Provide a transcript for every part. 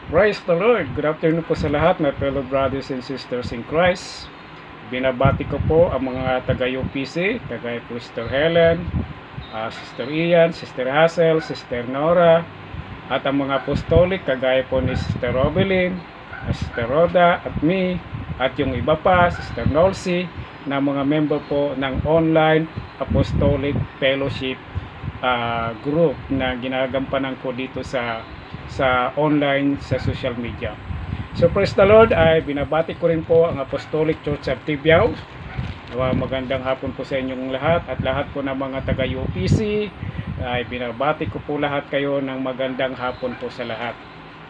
Praise the Lord! Good afternoon po sa lahat, my fellow brothers and sisters in Christ. Binabati ko po ang mga taga-UPC, kagaya po Sister Helen, Sister Ian, Sister Hazel, Sister Nora, at ang mga apostolic, kagaya po ni Sister Robelyn, Sister Rhoda, at me, at yung iba pa, Sister Nolsi, na mga member po ng online apostolic fellowship group na ginagampanan ko dito sa online sa social media. So praise the Lord, ay binabati ko rin po ang Apostolic Church of Tibiao. Magandang hapon po sa inyong lahat at lahat po ng mga taga UPC ay binabati ko po lahat kayo ng magandang hapon po sa lahat.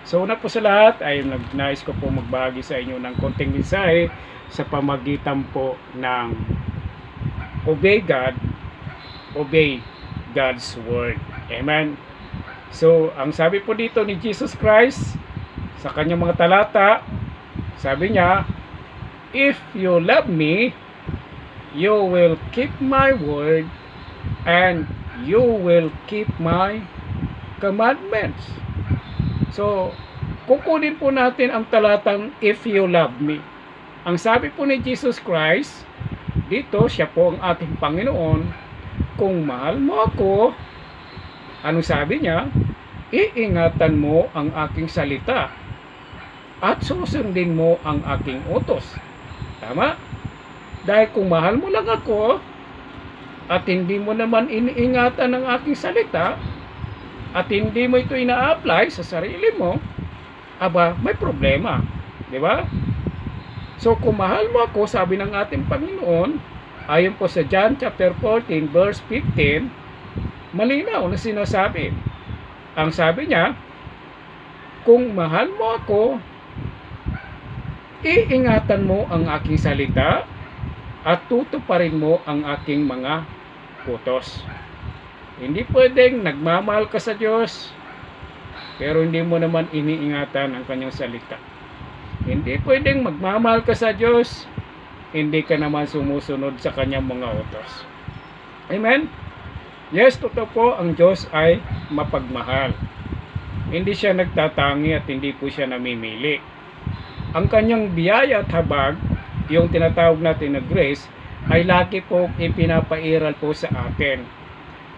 So una po sa lahat ay nais ko po magbahagi sa inyo ng konting mensahe sa pamagitan po ng obey God's word. Amen. So, ang sabi po dito ni Jesus Christ sa kanyang mga talata, sabi niya, if you love me, you will keep my word and you will keep my commandments. So, kukunin po natin ang talatang if you love me. Ang sabi po ni Jesus Christ, dito siya po ang ating Panginoon, kung mahal mo ako, ano sabi niya? Iingatan mo ang aking salita at susundin mo ang aking utos. Tama? Dahil kung mahal mo lang ako at hindi mo naman iniingatan ang aking salita at hindi mo ito ina-apply sa sarili mo, aba, may problema. Di ba? So kung mahal mo ako, sabi ng ating Panginoon, ayon po sa John chapter 14 verse 15, malinaw na sinasabi. Ang sabi niya, kung mahal mo ako, iingatan mo ang aking salita at tutuparin mo ang aking mga utos. Hindi pwedeng nagmamahal ka sa Diyos pero hindi mo naman iniingatan ang kanyang salita. Hindi pwedeng magmamahal ka sa Diyos, hindi ka naman sumusunod sa kanyang mga utos. Amen? Yes, totoo po, ang Diyos ay mapagmahal. Hindi siya nagtatangi at hindi po siya namimili. Ang kanyang biyaya at habag, yung tinatawag natin na grace, ay lagi po ipinapairal po sa atin.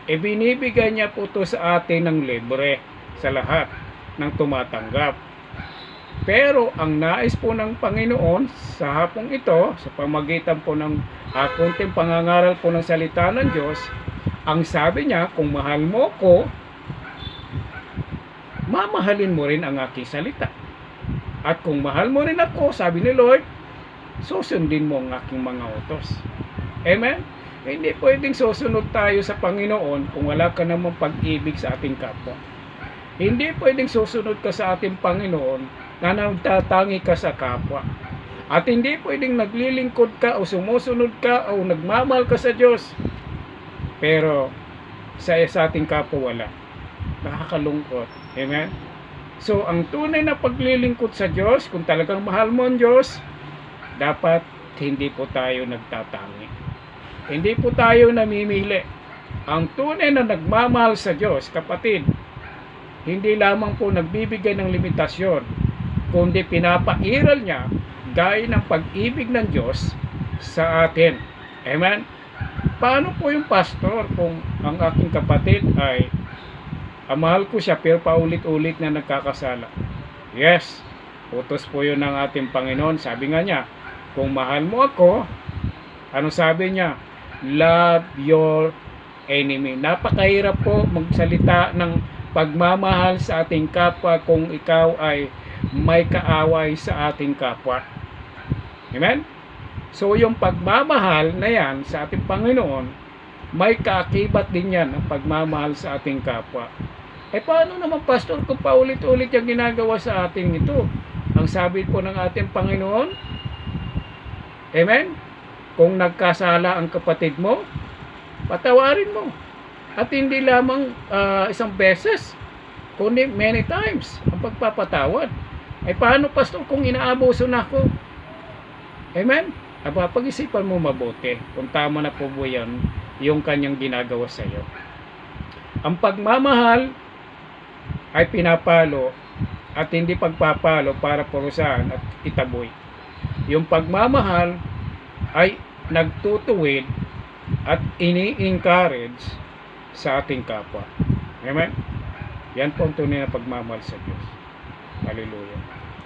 Ibinibigay niya po ito sa atin ng libre sa lahat ng tumatanggap. Pero ang nais po ng Panginoon sa hapong ito, sa pamagitan po ng konting pangangaral po ng salita ng Diyos, ang sabi niya, kung mahal mo ko, mamahalin mo rin ang aking salita. At kung mahal mo rin ako, sabi ni Lord, susundin mo ang aking mga utos. Amen? Hindi pwedeng susunod tayo sa Panginoon kung wala ka namang pag-ibig sa ating kapwa. Hindi pwedeng susunod ka sa ating Panginoon na nagtatangi ka sa kapwa. At hindi pwedeng naglilingkod ka o sumusunod ka o nagmamahal ka sa Diyos pero sa ating kapwa wala. Nakakalungkot. Amen? So, ang tunay na paglilingkod sa Diyos, kung talagang mahal mo ang Diyos, dapat hindi po tayo nagtatangi. Hindi po tayo namimili. Ang tunay na nagmamahal sa Diyos, kapatid, hindi lamang po nagbibigay ng limitasyon, kundi pinapairal niya gaya ng pag-ibig ng Diyos sa atin. Amen? Paano po yung pastor kung ang aking kapatid ay mahal ko siya pero paulit-ulit na nagkakasala? Yes, utos po yun ng ating Panginoon. Sabi nga niya, kung mahal mo ako, ano sabi niya? Love your enemy. Napakahirap po magsalita ng pagmamahal sa ating kapwa kung ikaw ay may kaaway sa ating kapwa. Amen? So yung pagmamahal na yan sa ating Panginoon, may kaakibat din yan ang pagmamahal sa ating kapwa. Paano naman pastor kung paulit-ulit yung ginagawa sa ating ito? Ang sabi po ng ating Panginoon, amen? Kung nagkasala ang kapatid mo, patawarin mo. At hindi lamang isang beses, kundi many times ang pagpapatawad. Paano pastor kung inaabuso na ako? Amen? Pag-isipan mo mabuti kung tama na po ba yan yung kanyang ginagawa sa iyo. Ang pagmamahal ay pinapalo at hindi pagpapalo para purusahan at itaboy. Yung pagmamahal ay nagtutuwid at ini-encourage sa ating kapwa. Amen? Yan po ang tunay na pagmamahal sa Diyos. Hallelujah.